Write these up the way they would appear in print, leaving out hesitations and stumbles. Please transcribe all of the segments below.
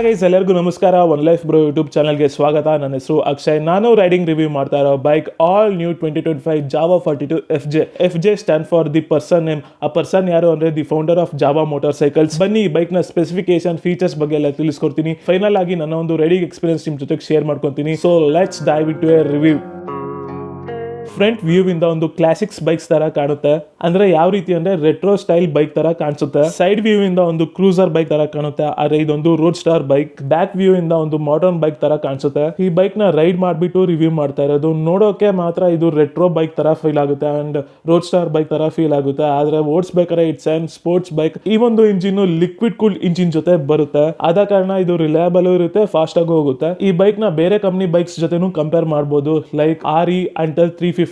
Guys ಎಲ್ಲರಿಗೂ ನಮಸ್ಕಾರ. One life bro YouTube ಚಾನಲ್ಗೆ ಸ್ವಾಗತ. ನನ್ನ ಹೆಸರು ಅಕ್ಷಯ್. ನಾನು ರೈಡಿಂಗ್ ರಿವ್ಯೂ ಮಾಡ್ತಾ ಇರೋ bike all new 2025 Java 42 FJ stand for the person name. ಆ ಪರ್ಸನ್ ಯಾರು ಅಂದ್ರೆ the founder of Java motor cycles. ಬನ್ನಿ ಈ ಬೈಕ್ ನ ಸ್ಪೆಸಿಫಿಕೇಶನ್, ಫೀಚರ್ಸ್ ಬಗ್ಗೆ ಎಲ್ಲ ತಿಳಿಸ್ಕೊಡ್ತೀನಿ. ಫೈನಲ್ ಆಗಿ ನನ್ನ ಒಂದು ರೈಡಿಂಗ್ ಎಕ್ಸ್ಪೀರಿಯನ್ಸ್ ನಿಮ್ ಜೊತೆಗೆ ಶೇರ್ ಮಾಡ್ಕೊತೀನಿ. So let's dive into A review. Front view ಇಂದ ಒಂದು ಕ್ಲಾಸಿಕ್ಸ್ ಬೈಕ್ಸ್ ತರ ಕಾಣುತ್ತೆ. ಅಂದ್ರೆ ಯಾವ ರೀತಿ ಅಂದ್ರೆ ರೆಟ್ರೋ ಸ್ಟೈಲ್ ಬೈಕ್ ತರ ಕಾಣಿಸುತ್ತೆ. ಸೈಡ್ ವ್ಯೂ ಇಂದ ಒಂದು ಕ್ರೂಸರ್ ಬೈಕ್ ತರ ಕಾಣುತ್ತೆ, ಆದ್ರೆ ಇದೊಂದು road star bike. Back view ಇಂದ ಒಂದು ಮಾಡರ್ನ್ ಬೈಕ್ ತರ ಕಾಣಿಸುತ್ತೆ. ಈ ಬೈಕ್ ನ ರೈಡ್ ಮಾಡ್ಬಿಟ್ಟು ರಿವ್ಯೂ ಮಾಡ್ತಾ ಇರೋದು. ನೋಡೋಕೆ ಮಾತ್ರ ಇದು ರೆಟ್ರೋ ಬೈಕ್ ತರ ಫೀಲ್ ಆಗುತ್ತೆ ಅಂಡ್ ರೋಡ್ ಸ್ಟಾರ್ ಬೈಕ್ ತರ ಫೀಲ್ ಆಗುತ್ತೆ, ಆದ್ರೆ ಓಡಿಸ್ಬೇಕಾದ್ರೆ ಇಟ್ಸ್ ಅಂಡ್ ಸ್ಪೋರ್ಟ್ಸ್ ಬೈಕ್. ಈ ಒಂದು ಇಂಜಿನ್ ಲಿಕ್ವಿಡ್ ಕೂಲ್ಡ್ ಇಂಜಿನ್ ಜೊತೆ ಬರುತ್ತೆ, ಆದ ಕಾರಣ ಇದು ರಿಲಯಬಲ್ ಇರುತ್ತೆ, ಫಾಸ್ಟ್ ಆಗಿ ಹೋಗುತ್ತೆ. ಈ ಬೈಕ್ ನ ಬೇರೆ ಕಂಪನಿ ಬೈಕ್ಸ್ ಜೊತೆನೂ ಕಂಪೇರ್ ಮಾಡಬಹುದು, ಲೈಕ್ RE ಅಂಟಲ್ 350,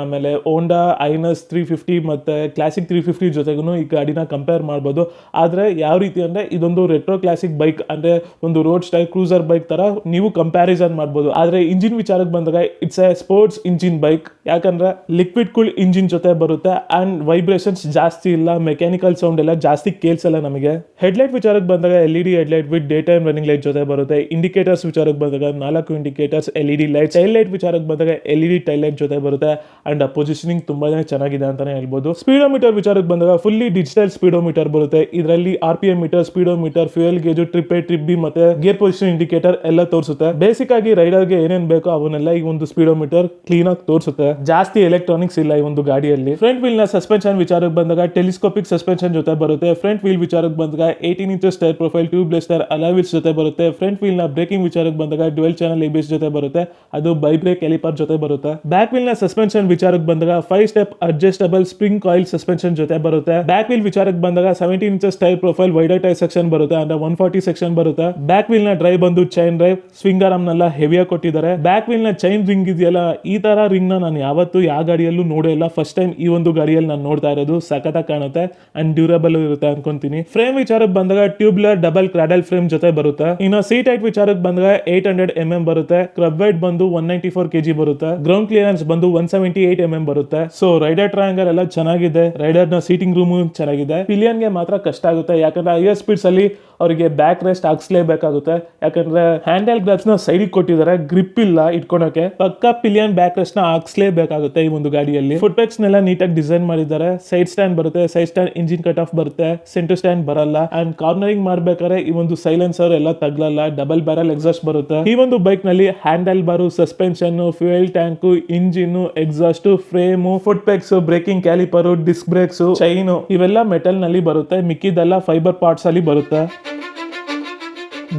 ಆಮೇಲೆ ಹೋಂಡಾ ಐನಸ್ 350 ಮತ್ತೆ ಕ್ಲಾಸಿಕ್ 350 ಜೊತೆಗೂ ಈ ಗಾಡಿನ ಕಂಪೇರ್ ಮಾಡಬಹುದು. ಆದ್ರೆ ಯಾವ ರೀತಿ ಅಂದ್ರೆ ಇದೊಂದು ರೆಟ್ರೋ ಕ್ಲಾಸಿಕ್ ಬೈಕ್, ಅಂದ್ರೆ ಒಂದು ರೋಡ್ ಸ್ಟೈಲ್ ಕ್ರೂಸರ್ ಬೈಕ್ ತರ ನೀವು ಕಂಪ್ಯಾರಿಸನ್ ಮಾಡಬಹುದು. ಆದ್ರೆ ಇಂಜಿನ್ ವಿಚಾರಕ್ಕೆ ಬಂದಾಗ it's A sports engine bike, ಯಾಕಂದ್ರೆ ಲಿಕ್ವಿಡ್ ಕೂಲ್ ಇಂಜಿನ್ ಜೊತೆ ಬರುತ್ತೆ ಅಂಡ್ ವೈಬ್ರೇಷನ್ಸ್ ಜಾಸ್ತಿ ಇಲ್ಲ, ಮೆಕ್ಯಾನಿಕಲ್ ಸೌಂಡ್ ಎಲ್ಲ ಜಾಸ್ತಿ ಕೇಳಿಸಲ್ಲ ನಮಗೆ. ಹೆಡ್ಲೈಟ್ ವಿಚಾರಕ್ಕೆ ಬಂದಾಗ LED headlight with day time running light ಜೊತೆ ಬರುತ್ತೆ. ಇಂಡಿಕೇಟರ್ಸ್ ವಿಚಾರಕ್ಕೆ ಬಂದಾಗ 4 indicators LED light. Tail light ವಿಚಾರಕ್ಕೆ ಬಂದಾಗ LED ಟೈಲ್ ಲೈಟ್ ಜೊತೆ ಬರುತ್ತೆ ಅಂಡ್ ಪೊಸಿಷನಿಂಗ್ ತುಂಬಾನೇ ಚೆನ್ನಾಗಿದೆ ಅಂತಾನೆ ಹೇಳ್ಬೋದು. ಸ್ಪೀಡೋಮೀಟರ್ ವಿಚಾರಕ್ಕೆ ಬಂದಾಗ ಫುಲ್ಲಿ ಡಿಜಿಟಲ್ ಸ್ಪೀಡೋಮೀಟರ್ ಬರುತ್ತೆ. ಇದರಲ್ಲಿ RPM meter, speedometer, fuel gauge, trip A trip B ಮತ್ತೆ ಗೇರ್ ಪೊಸಿಷನ್ ಇಂಡಿಕೇಟರ್ ಎಲ್ಲ ತೋರಿಸುತ್ತೆ. ಬೇಸಿಕ್ ಆಗಿ ರೈಡರ್ಗೆ ಏನೇನ್ ಬೇಕೋ ಅವನ್ನೆಲ್ಲ ಈ ಒಂದು ಸ್ಪೀಡೋಮೀಟರ್ ಕ್ಲೀನ್ ಆಗಿ ತೋರಿಸುತ್ತೆ. ಜಾಸ್ತಿ ಎಲೆಕ್ಟ್ರಾನಿಕ್ಸ್ ಇಲ್ಲ ಈ ಒಂದು ಗಾಡಿಯಲ್ಲಿ. ಫ್ರಂಟ್ ವೀಲ್ ನ ಸಸ್ಪೆನ್ಷನ್ ವಿಚಾರಕ್ಕೆ ಬಂದಾಗ ಟೆಲಿಸ್ಕೋಪಿಕ್ ಸಸ್ಪೆನ್ಷನ್ ಜೊತೆ ಬರುತ್ತೆ. ಫ್ರಂಟ್ ವೀಲ್ ವಿಚಾರಕ್ಕೆ ಬಂದಾಗ 18 inches tyre profile tubeless tyre alloy wheels ಜೊತೆ ಬರುತ್ತೆ. ಫ್ರಂಟ್ ವೀಲ್ ನ ಬ್ರೇಕಿಂಗ್ ವಿಚಾರಕ್ಕೆ ಬಂದಾಗ ಡ್ಯುಯಲ್ ಚಾನಲ್ ABS ಜೊತೆ ಬರುತ್ತೆ, ಅದು ಬೈ ಬ್ರೇಕ್ ಎಲಿಪರ್ ಜೊತೆ ಬರುತ್ತೆ. ಬ್ಯಾಕ್ ವೀಲ್ ನ ಸಸ್ಪೆನ್ಷನ್ ವಿಚಾರಕ್ಕೆ ಬಂದಾಗ 5 step adjustable spring coil suspension ಜೊತೆ ಬರುತ್ತೆ. ಬ್ಯಾಕ್ ವೀಲ್ ವಿಚಾರಕ್ಕೆ ಬಂದಾಗ 17 inches tyre profile wider tyre section ಬರುತ್ತೆ, ಅಂದ್ರೆ 140 ಸೆಕ್ಷನ್ ಬರುತ್ತೆ. ಬ್ಯಾಕ್ ವೀಲ್ ನ ಡ್ರೈವ್ ಬಂದು ಚೈನ್ ಡ್ರೈವ್, ಸ್ವಿಂಗ್ ಆರ್ಮ್ ನೆಲ್ಲ ಹೆವಿಯಾಗಿ ಕೊಟ್ಟಿದ್ದಾರೆ. ಬ್ಯಾಕ್ ವೀಲ್ ನ ಚೈನ್ ರಿಂಗ್ ಇದೆಯಲ್ಲ, ಈ ತರ ರಿಂಗ್ ನ ನಾನು ಯಾವತ್ತೂ ಯಾವ ಗಾಡಿಯಲ್ಲೂ ನೋಡೇ ಇಲ್ಲ, ಫಸ್ಟ್ ಟೈಮ್ ಈ ಒಂದು ಗಾಡಿಯಲ್ಲಿ ನಾನು ನೋಡ್ತಾ ಇರೋದು. ಸಖತ್ತಾಗಿ ಕಾಣುತ್ತೆ ಅಂಡ್ ಡ್ಯೂರಬಲ್ ಇರುತ್ತೆ ಅನ್ಕೊಂತೀನಿ. ಫ್ರೇಮ್ ವಿಚಾರಕ್ಕೆ ಬಂದಾಗ ಟ್ಯೂಬ್ಲರ್ ಡಬಲ್ ಕ್ರಾಡಲ್ ಫ್ರೇಮ್ ಜೊತೆ ಬರುತ್ತೆ. ಇನ್ನು ಸೀಟ್ ಹೈಟ್ ವಿಚಾರಕ್ಕೆ ಬಂದಾಗ 800 mm ಬರುತ್ತೆ. ಕ್ರಬ್ ವೈಟ್ ಬಂದು 194 kg ಬರುತ್ತೆ. ಗ್ರೌಂಡ್ ಕ್ಲಿಯರೆನ್ಸ್ ಬಂದು 178 mm ಬರುತ್ತೆ. ಸೊ ರೈಡರ್ ಟ್ರಯಾಂಗಲ್ ಎಲ್ಲ ಚೆನ್ನಾಗಿದೆ. ರೈಡರ್ ನ ಸೀಟಿಂಗ್ ರೂಮ್ ಚೆನ್ನಾಗಿದೆ. ಪಿಲಿಯನ್ ಗೆ ಮಾತ್ರ ಕಷ್ಟ ಆಗುತ್ತೆ, ಯಾಕಂದ್ರೆ ಹೈಯರ್ ಸ್ಪೀಡ್ಸ್ ಅಲ್ಲಿ ಅವರಿಗೆ ಬ್ಯಾಕ್ ರೆಸ್ಟ್ ಹಾಕ್ಸ್ಲೇಬೇಕಾಗುತ್ತೆ, ಯಾಕಂದ್ರೆ ಹ್ಯಾಂಡಲ್ ಗ್ರಾಬ್ಸ್ ನ ಸೈಡ್ ಕೊಟ್ಟಿದ್ದಾರೆ, ಗ್ರಿಪ್ ಇಲ್ಲ ಇಟ್ಕೊಳಕ್ಕೆ. ಪಕ್ಕ ಪಿಲಿಯನ್ ಬ್ಯಾಕ್ ರೆಸ್ಟ್ ನ ಹಾಕ್ಸ್ಲೇಬೇಕಾಗುತ್ತೆ ಈ ಒಂದು ಗಾಡಿಯಲ್ಲಿ. ಫುಟ್ ಪೆಕ್ಸ್ ನೆಲ್ಲ ನೀಟಾಗಿ ಡಿಸೈನ್ ಮಾಡಿದ್ದಾರೆ. ಸೈಡ್ ಸ್ಟ್ಯಾಂಡ್ ಬರುತ್ತೆ, side stand engine cut off ಬರುತ್ತೆ, ಸೆಂಟರ್ ಸ್ಟ್ಯಾಂಡ್ ಬರಲ್ಲ ಅಂಡ್ ಕಾರ್ನರಿಂಗ್ ಮಾಡ್ಬೇಕಾದ್ರೆ ಈ ಒಂದು ಸೈಲೆನ್ಸರ್ ಎಲ್ಲ ತಗ್ಲಲ್ಲ, ಡಬಲ್ ಬ್ಯಾರಲ್ ಎಕ್ಸಾಸ್ಟ್ ಬರುತ್ತೆ. ಈ ಒಂದು ಬೈಕ್ ನಲ್ಲಿ handlebar, suspension, fuel tank, engine, exhaust, frame, foot pegs, braking caliper, disc brakes, chain ಇವೆಲ್ಲ ಮೆಟಲ್ ನಲ್ಲಿ ಬರುತ್ತೆ, ಮಿಕ್ಕಿದೆಲ್ಲ ಫೈಬರ್ ಪಾರ್ಟ್ಸ್ ಅಲ್ಲಿ ಬರುತ್ತೆ.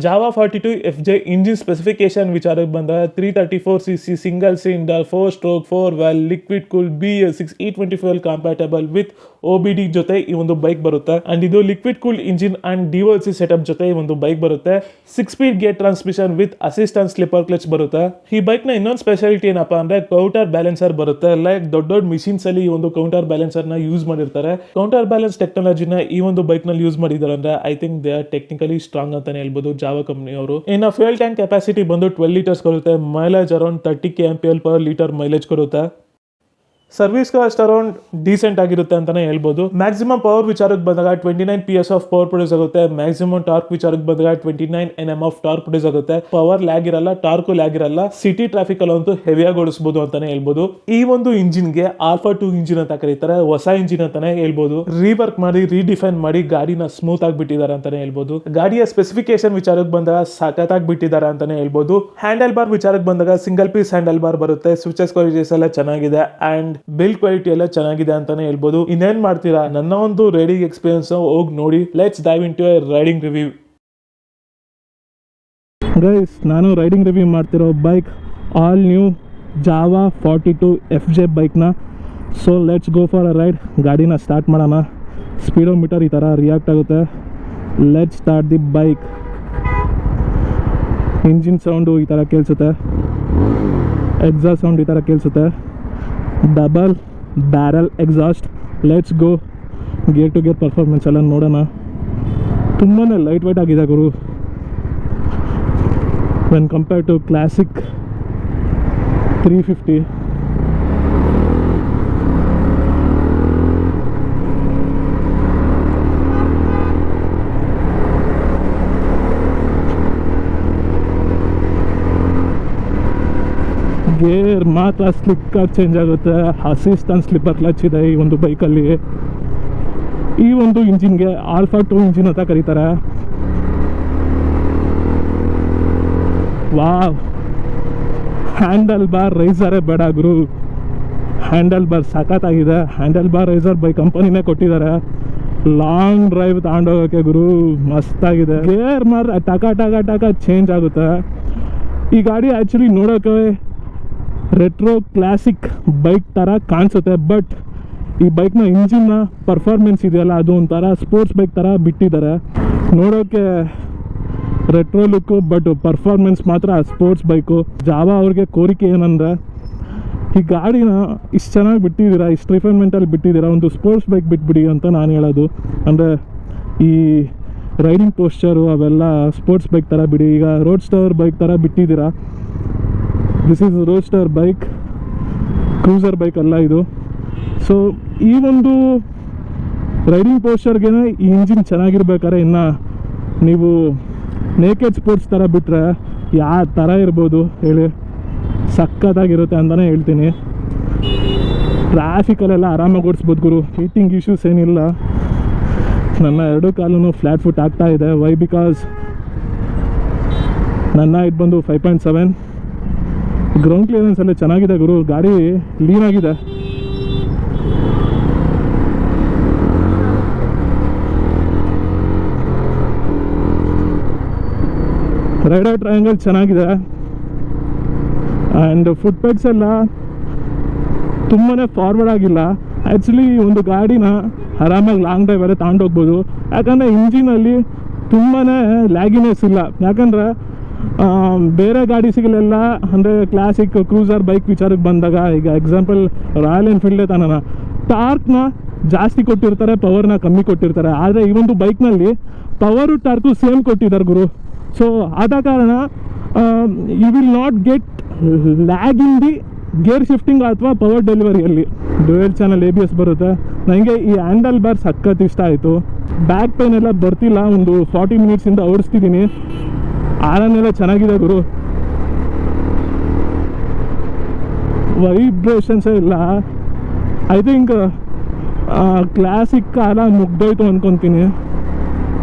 ಜಾವಾ 42 FJ ಇಂಜಿನ್ ಸ್ಪೆಸಿಫಿಕೇಶನ್ ವಿಚಾರಕ್ಕೆ ಬಂದಾಗ 334cc single cylinder 4 stroke 4 valve liquid cool BS6 E20 fuel compatible with OBD ಜೊತೆ ಈ ಒಂದು ಬೈಕ್ ಬರುತ್ತೆ ಅಂಡ್ ಇದು liquid cool engine and DOLC setup ಜೊತೆ ಈ ಒಂದು ಬೈಕ್ ಬರುತ್ತೆ. 6 speed gear transmission with assistant slipper clutch ಬರುತ್ತೆ. ಈ ಬೈಕ್ ನ ಇನ್ನೊಂದು ಸ್ಪೆಷಾಲಿಟಿ ಏನಪ್ಪಾ ಅಂದ್ರೆ ಕೌಂಟರ್ ಬ್ಯಾಲೆನ್ಸರ್ ಬರುತ್ತೆ. ಲೈಕ್ ದೊಡ್ಡ ಮಿಷಿನ್ಸ್ ಅಲ್ಲಿ ಈ ಒಂದು ಕೌಂಟರ್ ಬ್ಯಾಲೆನ್ಸರ್ ನ ಯೂಸ್ ಮಾಡಿರ್ತಾರೆ. ಕೌಂಟರ್ ಬ್ಯಾಲೆನ್ಸ್ ಟೆಕ್ನಾಲಜಿನ ಈ ಒಂದು ಬೈಕ್ ನಲ್ಲಿ ಯೂಸ್ ಮಾಡಿದ್ದಾರೆ ಅಂದ್ರೆ I think they are technically strong ಅಂತಾನೆ ಹೇಳ್ಬೋದು ಜಾವಾ ಕಂಪನಿ ಅವರು. ಇನ್ನು ಫ್ಯೂಯಲ್ ಟ್ಯಾಂಕ್ ಕೆಪಾಸಿಟಿ ಬಂದು 12 ಲೀಟರ್ಸ್ ಕೊಡುತ್ತೆ. ಮೈಲೇಜ್ ಅರೌಂಡ್ 30 kmpl/ಲೀಟರ್ ಮೈಲೇಜ್ ಕೊಡುತ್ತೆ. ಸರ್ವಿಸ್ ಕಾಸ್ಟ್ ಅರೌಂಡ್ ಡೀಸೆಂಟ್ ಆಗಿರುತ್ತೆ ಅಂತಾನೆ ಹೇಳ್ಬೋದು. ಮ್ಯಾಕ್ಸಿಮಮ್ ಪವರ್ ವಿಚಾರಕ್ಕೆ ಬಂದಾಗ 29 PS ಆಫ್ ಪವರ್ ಪ್ರೊಡ್ಯೂಸ್ ಆಗುತ್ತೆ. ಮ್ಯಾಕ್ಸಿಮಮ್ ಟಾರ್ಕ್ ವಿಚಾರಕ್ಕೆ ಬಂದಾಗ 29 Nm ಆಫ್ ಟಾರ್ಕ್ ಪ್ರೊಡ್ಯೂಸ್ ಆಗುತ್ತೆ. ಪವರ್ ಲ್ಯಾಗ್ ಇರಲ್ಲ, ಟಾರ್ಕ್ ಲ್ಯಾಗ್ ಇರಲ್ಲ. ಸಿಟಿ ಟ್ರಾಫಿಕ್ ಅಲ್ಲಂತೂ ಹೆವಿಯಾಗಿ ಓಡಿಸಬಹುದು ಅಂತಾನೆ ಹೇಳ್ಬೋದು. ಈ ಒಂದು ಇಂಜಿನ್ ಗೆ ಆಲ್ಫಾ 2 ಇಂಜಿನ್ ಅಂತ ಕರೀತಾರೆ, ಹೊಸ ಇಂಜಿನ್ ಅಂತಾನೆ ಹೇಳ್ಬೋದು. ರೀವರ್ಕ್ ಮಾಡಿ, ರೀಡಿಫೈನ್ ಮಾಡಿ ಗಾಡಿನ ಸ್ಮೂತ್ ಆಗಿ ಬಿಟ್ಟಿದ್ದಾರೆ ಅಂತಾನೆ ಹೇಳ್ಬೋದು. ಗಾಡಿಯ ಸ್ಪೆಸಿಫಿಕೇಶನ್ ವಿಚಾರಕ್ಕೆ ಬಂದಾಗ ಸಖತ್ತಾಗಿ ಬಿಟ್ಟಿದ್ದಾರೆ ಅಂತಾನೆ ಹೇಳ್ಬೋದು. ಹ್ಯಾಂಡಲ್ ಬಾರ್ ವಿಚಾರಕ್ಕೆ ಬಂದಾಗ ಸಿಂಗಲ್ ಪೀಸ್ ಹ್ಯಾಂಡಲ್ ಬಾರ್ ಬರುತ್ತೆ. ಸ್ವಿಚಸ್ ಕ್ವಾಲಿಟೀಸ್ ಎಲ್ಲ ಚೆನ್ನಾಗಿದೆ ಅಂಡ್ ಬಿಲ್ಡ್ ಕ್ವಾಲಿಟಿ ಎಲ್ಲ ಚೆನ್ನಾಗಿದೆ ಅಂತಾನೆ ಹೇಳ್ಬೋದು. ಇನ್ನೇನ್ ಮಾಡ್ತೀರಾ, ನನ್ನ ಒಂದು ರೈಡಿಂಗ್ ಎಕ್ಸ್ಪೀರಿಯನ್ಸ್ ಹೋಗಿ ನೋಡಿ. Let's dive into a riding review. Guys, ನಾನು ರೈಡಿಂಗ್ ರಿವ್ಯೂ ಮಾಡ್ತಿರೋ bike all new Jawa 42 FJ ಬೈಕ್ನ. So let's go for a ride. ಗಾಡಿನ ಸ್ಟಾರ್ಟ್ ಮಾಡೋಣ. ಸ್ಪೀಡೋಮೀಟರ್ ಈ ಥರ ರಿಯಾಕ್ಟ್ ಆಗುತ್ತೆ. Let's start the bike. Engine sound ಈ ಥರ ಕೇಳಿಸುತ್ತೆ, ಎಕ್ಸಾಸ್ಟ್ ಸೌಂಡ್ ಈ ಥರ ಕೇಳಿಸುತ್ತೆ, double barrel exhaust. Let's go. Gear to gear performance ಎಲ್ಲ ನೋಡೋಣ. ತುಂಬಾ ಲೈಟ್ ವೇಟ್ ಆಗಿದೆ ಗುರು when compare to classic 350. Gear ಮಾತ್ರ ಸ್ಲಿಕ್ಕಾಗಿ ಚೇಂಜ್ ಆಗುತ್ತೆ. ಅಸಿಸ್ಟೆಂಟ್ ಸ್ಲಿಪ್ಪರ್ ಕ್ಲಚ್ ಇದೆ ಈ ಒಂದು ಬೈಕಲ್ಲಿ. ಈ ಒಂದು ಇಂಜಿನ್ಗೆ ಆಲ್ಫಾ 2 ಇಂಜಿನ್ ಅಂತ ಕರೀತಾರೆ. ವಾವ್, ಹ್ಯಾಂಡಲ್ ಬಾರ್ ರೈಸರೇ ಬೇಡ ಗುರು, ಹ್ಯಾಂಡಲ್ ಬಾರ್ ಸಖತ್ತಾಗಿದೆ. ಹ್ಯಾಂಡಲ್ ಬಾರ್ ರೈಸರ್ ಬೈ ಕಂಪನಿನೇ ಕೊಟ್ಟಿದ್ದಾರೆ. ಲಾಂಗ್ ಡ್ರೈವ್ ತಗೊಂಡೋಗೋಕ್ಕೆ ಗುರು ಮಸ್ತಾಗಿದೆ. ಗೇರ್ ಮಾತ್ರ ಟಕ ಚೇಂಜ್ ಆಗುತ್ತೆ. ಈ ಗಾಡಿ ಆ್ಯಕ್ಚುಲಿ ನೋಡೋಕೆ ರೆಟ್ರೋ ಕ್ಲಾಸಿಕ್ ಬೈಕ್ ಥರ ಕಾಣಿಸುತ್ತೆ, ಬಟ್ ಈ ಬೈಕ್ನ ಇಂಜಿನ್ನ ಪರ್ಫಾರ್ಮೆನ್ಸ್ ಇದೆಯಲ್ಲ ಅದು ಒಂಥರ ಸ್ಪೋರ್ಟ್ಸ್ ಬೈಕ್ ಥರ ಬಿಟ್ಟಿದ್ದಾರೆ. ನೋಡೋಕ್ಕೆ ರೆಟ್ರೋ ಲುಕ್ಕು, ಬಟ್ ಪರ್ಫಾರ್ಮೆನ್ಸ್ ಮಾತ್ರ ಸ್ಪೋರ್ಟ್ಸ್ ಬೈಕು. ಜಾವಾ ಅವ್ರಿಗೆ ಕೋರಿಕೆ ಏನಂದರೆ ಈ ಗಾಡಿನ ಇಷ್ಟು ಚೆನ್ನಾಗಿ ಬಿಟ್ಟಿದ್ದೀರಾ, ಇಷ್ಟು ರಿಫೈನ್ಮೆಂಟಲ್ಲಿ ಬಿಟ್ಟಿದ್ದೀರಾ, ಒಂದು ಸ್ಪೋರ್ಟ್ಸ್ ಬೈಕ್ ಬಿಟ್ಬಿಡಿ ಅಂತ ನಾನು ಹೇಳೋದು. ಅಂದರೆ ಈ ರೈಡಿಂಗ್ ಪೋಸ್ಚರು ಅವೆಲ್ಲ ಸ್ಪೋರ್ಟ್ಸ್ ಬೈಕ್ ಥರ ಬಿಡಿ. ಈಗ ರೋಡ್ ಸ್ಟಾರ್ ಬೈಕ್ ಥರ ಬಿಟ್ಟಿದ್ದೀರಾ. This is road star bike, cruiser bike ಅಲ್ಲ ಇದು. ಸೊ ಈ ಒಂದು ರೈಡಿಂಗ್ ಪೋಸ್ಚರ್ಗೆ ಈ ಇಂಜಿನ್ ಚೆನ್ನಾಗಿರ್ಬೇಕಾದ್ರೆ ಇನ್ನು ನೀವು ನೇಕೆಡ್ ಸ್ಪೋರ್ಟ್ಸ್ ಥರ ಬಿಟ್ಟರೆ ಯಾವ ಥರ ಇರ್ಬೋದು ಹೇಳಿ, ಸಖತ್ತಾಗಿರುತ್ತೆ ಅಂತಲೇ ಹೇಳ್ತೀನಿ. ಟ್ರಾಫಿಕಲ್ಲೆಲ್ಲ ಆರಾಮಾಗಿ ಓಡಿಸ್ಬೋದು ಗುರು, ಹೀಟಿಂಗ್ ಇಶ್ಯೂಸ್ ಏನಿಲ್ಲ. ನನ್ನ 2 ಕಾಲೂ ಫ್ಲ್ಯಾಟ್ ಫುಟ್ ಆಗ್ತಾ ಇದೆ. ವೈ? ಬಿಕಾಸ್ ನನ್ನ ಹೈಟ್ ಬಂದು 5.7. ಗ್ರೌಂಡ್ ಕ್ಲಿಯರೆನ್ಸ್ ಎಲ್ಲ ಚೆನ್ನಾಗಿದೆ ಗುರು, ಗಾಡಿ ಲೀನಾಗಿದೆ. ರೈಡರ್ ಟ್ರಯಾಂಗಲ್ ಚೆನ್ನಾಗಿದೆ. ಆ್ಯಂಡ್ ಫುಟ್ ಪೆಗ್ಸ್ ಎಲ್ಲ ತುಂಬಾ ಫಾರ್ವರ್ಡ್ ಆಗಿಲ್ಲ. ಆ್ಯಕ್ಚುಲಿ ಒಂದು ಗಾಡಿನ ಆರಾಮಾಗಿ ಲಾಂಗ್ ಡ್ರೈವಲ್ಲೇ ತಗೊಂಡೋಗ್ಬೋದು, ಯಾಕಂದರೆ ಇಂಜಿನಲ್ಲಿ ತುಂಬಾ ಲ್ಯಾಗಿನೆಸ್ ಇಲ್ಲ. ಯಾಕಂದರೆ ಬೇರೆ ಗಾಡಿಸಿಗಳೆಲ್ಲ ಅಂದರೆ ಕ್ಲಾಸಿಕ್ ಕ್ರೂಸರ್ ಬೈಕ್ ವಿಚಾರಕ್ಕೆ ಬಂದಾಗ, ಈಗ ಎಕ್ಸಾಂಪಲ್ ರಾಯಲ್ ಎನ್ಫೀಲ್ಡೇ ತಾನ ಟಾರ್ಕ್ನ ಜಾಸ್ತಿ ಕೊಟ್ಟಿರ್ತಾರೆ, ಪವರ್ನ ಕಮ್ಮಿ ಕೊಟ್ಟಿರ್ತಾರೆ. ಆದರೆ ಈ ಒಂದು ಬೈಕ್ನಲ್ಲಿ ಪವರು ಟಾರ್ಕು ಸೇಮ್ ಕೊಟ್ಟಿದ್ದಾರೆ ಗುರು. ಸೊ ಆದ ಕಾರಣ you will not get lag in the gear shifting ಅಥವಾ ಪವರ್ ಡೆಲಿವರಿಯಲ್ಲಿ. ಡ್ಯುಯಲ್ ಚಾನಲ್ ABS ಬರುತ್ತೆ. ನನಗೆ ಈ ಹ್ಯಾಂಡಲ್ ಬಾರ್ ಸಖತ್ ಇಷ್ಟ ಆಯಿತು. ಬ್ಯಾಕ್ ಪೇನ್ ಎಲ್ಲ ಬರ್ತಿಲ್ಲ. ಒಂದು 40 ಮಿನಿಟ್ಸಿಂದ ಓಡಿಸ್ತಿದ್ದೀನಿ. ಆರನ್ನೆಲ್ಲ ಚೆನ್ನಾಗಿದೆ ಗುರು, ವೈಬ್ರೇಷನ್ಸೇ ಇಲ್ಲ. ಐ ಥಿಂಕ್ ಕ್ಲಾಸಿಕ್ ಕಾಲ ಮುಗ್ದೋಯ್ತು ಅಂದ್ಕೊತೀನಿ.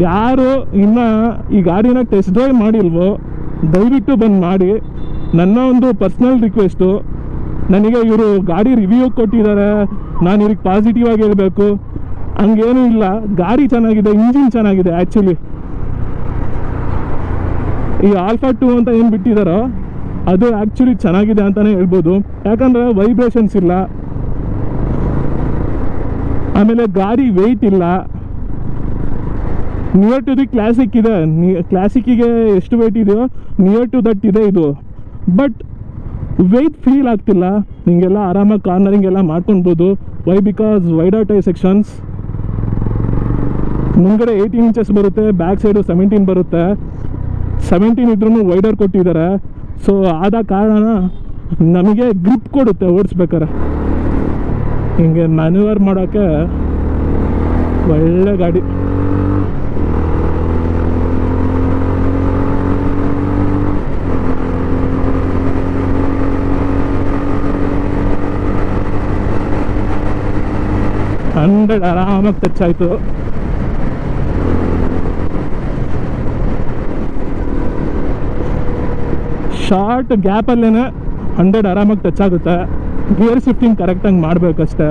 ಯಾರು ಇನ್ನೂ ಈ ಗಾಡಿನ ಟೆಸ್ಟ್ ಡ್ರೈವ್ ಮಾಡಿಲ್ವೋ ದಯವಿಟ್ಟು ಬಂದು ಮಾಡಿ. ನನ್ನ ಒಂದು ಪರ್ಸ್ನಲ್ ರಿಕ್ವೆಸ್ಟು, ನನಗೆ ಇವರು ಗಾಡಿ ರಿವ್ಯೂ ಕೊಟ್ಟಿದ್ದಾರೆ, ನಾನು ಇವ್ರಿಗೆ ಪಾಸಿಟಿವ್ ಆಗಿ ಹೇಳಬೇಕು ಹಂಗೇನೂ ಇಲ್ಲ. ಗಾಡಿ ಚೆನ್ನಾಗಿದೆ, ಇಂಜಿನ್ ಚೆನ್ನಾಗಿದೆ. ಆ್ಯಕ್ಚುಲಿ ಈ ಆಲ್ಫಾ 2 ಅಂತ ಏನು ಬಿಟ್ಟಿದ್ದಾರೋ ಅದು ಆ್ಯಕ್ಚುಲಿ ಚೆನ್ನಾಗಿದೆ ಅಂತಲೇ ಹೇಳ್ಬೋದು. ಯಾಕಂದರೆ ವೈಬ್ರೇಷನ್ಸ್ ಇಲ್ಲ, ಆಮೇಲೆ ಗಾಡಿ ವೆಯ್ಟ್ ಇಲ್ಲ. ನಿಯರ್ ಟು ದಿ ಕ್ಲಾಸಿಕ್ ಇದೆ. ಕ್ಲಾಸಿಕ್ಕಿಗೆ ಎಷ್ಟು ವೆಯ್ಟ್ ಇದೆಯೋ ನಿಯರ್ ಟು ದಟ್ ಇದೆ ಇದು. ಬಟ್ ವೆಯ್ಟ್ ಫೀಲ್ ಆಗ್ತಿಲ್ಲ. ನಿಮಗೆಲ್ಲ ಆರಾಮಾಗಿ ಕಾರ್ನರಿಂಗ್ ಎಲ್ಲ ಮಾಡ್ಕೊಳ್ಬೋದು. Why? Because wider tyre sections. ಮುಂಗಡೆ 18 ಇಂಚಸ್ ಬರುತ್ತೆ, ಬ್ಯಾಕ್ ಸೈಡು 17 ಬರುತ್ತೆ. 17 ಇದ್ರೂ ವೈಡರ್ ಕೊಟ್ಟಿದ್ದಾರೆ. ಸೊ ಆದ ಕಾರಣ ನಮಗೆ ಗ್ರಿಪ್ ಕೊಡುತ್ತೆ ಓಡಿಸ್ಬೇಕಾರೆ. ಹಿಂಗೆ ಮ್ಯಾನ್ಯೂವರ್ ಮಾಡೋಕ್ಕೆ ಒಳ್ಳೆ ಗಾಡಿ. ಹಂಡ್ರೆಡ್ ಆರಾಮಾಗಿ ಟಚ್ ಆಯಿತು. ಶಾರ್ಟ್ ಗ್ಯಾಪಲ್ಲೇ 100 ಆರಾಮಾಗಿ ಟಚ್ ಆಗುತ್ತೆ. ಗೇರ್ ಶಿಫ್ಟಿಂಗ್ ಕರೆಕ್ಟಾಗಿ ಮಾಡಬೇಕಷ್ಟೆ.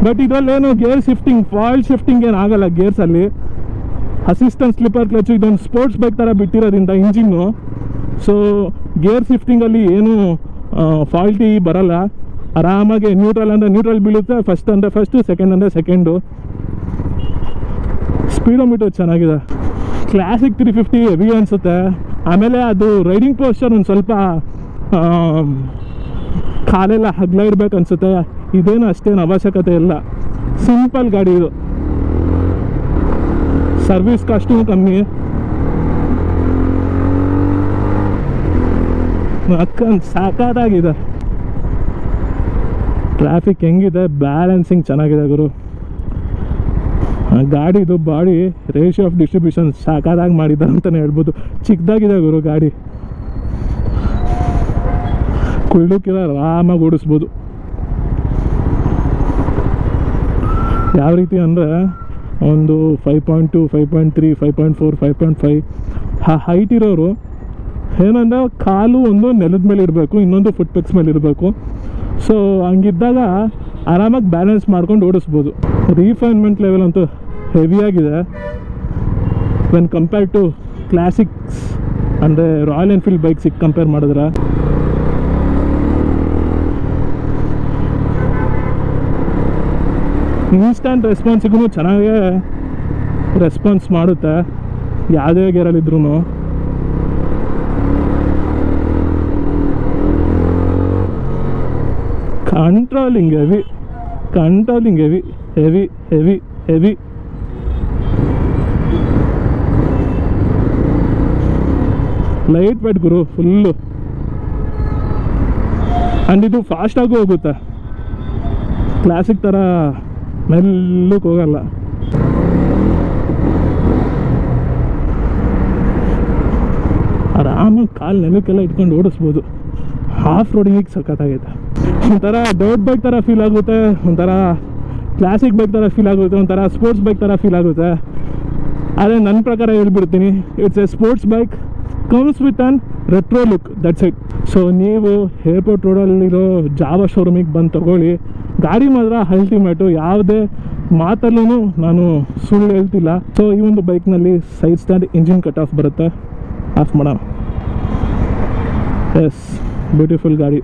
ಬಟ್ ಇದರಲ್ಲೇನು ಗೇರ್ ಶಿಫ್ಟಿಂಗ್ ಫಾಲ್ಟ್ ಶಿಫ್ಟಿಂಗ್ ಏನು ಆಗಲ್ಲ ಗೇರ್ಸಲ್ಲಿ. ಅಸಿಸ್ಟೆಂಟ್ ಸ್ಲಿಪ್ಪರ್ ಕ್ಲಚ್ ಇದೊಂದು ಸ್ಪೋರ್ಟ್ಸ್ ಬೈಕ್ ಥರ ಬಿಟ್ಟಿರೋದ್ರಿಂದ ಇಂಜಿನ್ನು. ಸೊ ಗೇರ್ ಶಿಫ್ಟಿಂಗಲ್ಲಿ ಏನು ಫಾಲ್ಟಿ ಬರಲ್ಲ. ಆರಾಮಾಗಿ ನ್ಯೂಟ್ರಲ್ ಅಂದರೆ ನ್ಯೂಟ್ರಲ್ ಬೀಳುತ್ತೆ, ಫಸ್ಟ್ ಅಂದರೆ ಫಸ್ಟು, ಸೆಕೆಂಡ್ ಅಂದರೆ ಸೆಕೆಂಡು. ಸ್ಪೀಡೋಮೀಟರ್ ಚೆನ್ನಾಗಿದೆ. ಕ್ಲಾಸಿಕ್ 350 ಹೆವಿ ಅನಿಸುತ್ತೆ. ಆಮೇಲೆ ಅದು ರೈಡಿಂಗ್ ಪೋಸ್ಚರ್ ಒಂದು ಸ್ವಲ್ಪ ಕಾಲೆಲ್ಲ ಹಗ್ಲ ಇರ್ಬೇಕು ಅನಿಸುತ್ತೆ. ಇದೇನು ಅಷ್ಟೇನು ಅವಶ್ಯಕತೆ ಇಲ್ಲ, ಸಿಂಪಲ್ ಗಾಡಿ ಇದು. ಸರ್ವಿಸ್ ಕಾಸ್ಟೂ ಕಮ್ಮಿ. ಅಕ್ಕಂದು ಸಾಕಾಗಿದೆ. ಟ್ರಾಫಿಕ್ ಹೆಂಗಿದೆ, ಬ್ಯಾಲೆನ್ಸಿಂಗ್ ಚೆನ್ನಾಗಿದೆ ಗುರು. ಗಾಡಿದು ಬಾಡಿ ರೇಷಿಯೋ ಆಫ್ ಡಿಸ್ಟ್ರಿಬ್ಯೂಷನ್ ಸಾಕಾಗಿ ಮಾಡಿದ್ದಾರೆ ಅಂತಲೇ ಹೇಳ್ಬೋದು. ಚಿಕ್ಕದಾಗಿದೆ ಗುರು ಗಾಡಿ. ಕುಳ್ಳಕ್ಕಿಲ್ಲ ಆರಾಮಾಗಿ ಓಡಿಸ್ಬೋದು. ಯಾವ ರೀತಿ ಅಂದರೆ ಒಂದು 5.2 5.3 5.4 5.5 ಹೈಟ್ ಇರೋರು ಏನಂದರೆ ಕಾಲು ಒಂದು ನೆಲದ ಮೇಲೆ ಇರಬೇಕು, ಇನ್ನೊಂದು ಫುಟ್ ಪೆಕ್ಸ್ ಮೇಲೆ ಇರಬೇಕು. ಸೊ ಹಂಗಿದ್ದಾಗ ಆರಾಮಾಗಿ ಬ್ಯಾಲೆನ್ಸ್ ಮಾಡ್ಕೊಂಡು ಓಡಿಸ್ಬೋದು. ರಿಫೈನ್ಮೆಂಟ್ ಲೆವೆಲ್ ಅಂತೂ ಹೆವಿಯಾಗಿದೆ ವೆನ್ ಕಂಪೇರ್ ಟು ಕ್ಲಾಸಿಕ್ಸ್ ಅಂದರೆ ರಾಯಲ್ ಎನ್ಫೀಲ್ಡ್ ಬೈಕ್ಸಿಗೆ ಕಂಪೇರ್ ಮಾಡಿದ್ರೆ. ಇನ್ಸ್ಟಂಟ್ ರೆಸ್ಪಾನ್ಸಿಗೂ ಚೆನ್ನಾಗೇ ರೆಸ್ಪಾನ್ಸ್ ಮಾಡುತ್ತೆ ಯಾವುದೇ ಗೇರಲ್ಲಿದ್ರೂ. ಕಂಟ್ರೋಲಿಂಗ್ ಹೆವಿ. ಲೈಟ್ ವೇಟ್ ಗುರು ಫುಲ್ಲು. ಆ್ಯಂಡ್ ಇದು ಫಾಸ್ಟಾಗೂ ಹೋಗುತ್ತೆ, ಕ್ಲಾಸಿಕ್ ಥರ ಮೆಲ್ಲಕ್ಕೆ ಹೋಗಲ್ಲ. ಆರಾಮಾಗಿ ಕಾಲು ನೆಲಕ್ಕೆಲ್ಲ ಇಟ್ಕೊಂಡು ಓಡಿಸ್ಬೋದು. ಹಾಫ್ ರೋಡಿಂಗಿಗೆ ಸಖತ್ತಾಗೈತೆ. ಒಂಥರ ಡೌಟ್ ಬೈಕ್ ಥರ ಫೀಲ್ ಆಗುತ್ತೆ, ಒಂಥರ ಕ್ಲಾಸಿಕ್ ಬೈಕ್ ಥರ ಫೀಲ್ ಆಗುತ್ತೆ, ಒಂಥರ ಸ್ಪೋರ್ಟ್ಸ್ ಬೈಕ್ ಥರ ಫೀಲ್ ಆಗುತ್ತೆ. ಆದರೆ ನನ್ನ ಪ್ರಕಾರ ಹೇಳ್ಬಿಡ್ತೀನಿ, it's A sports bike comes with an retro look, that's it. So ನೀವು ಏರ್ಪೋರ್ಟ್ ರೋಡಲ್ಲಿರೋ ಜಾವಾ ಶೋರೂಮಿಗೆ ಬಂದು ತಗೊಳ್ಳಿ. ಗಾಡಿ ಮಾತ್ರ ಅಲ್ಟಿಮೇಟು, ಯಾವುದೇ ಮಾತಲ್ಲೂ ನಾನು ಸುಳ್ಳು ಹೇಳ್ತಿಲ್ಲ. ಸೊ ಈ ಒಂದು ಬೈಕ್ನಲ್ಲಿ side stand engine cut off ಬರುತ್ತೆ, ಆಫ್ ಮಾಡೋಣ. ಎಸ್, ಬ್ಯೂಟಿಫುಲ್ ಗಾಡಿ.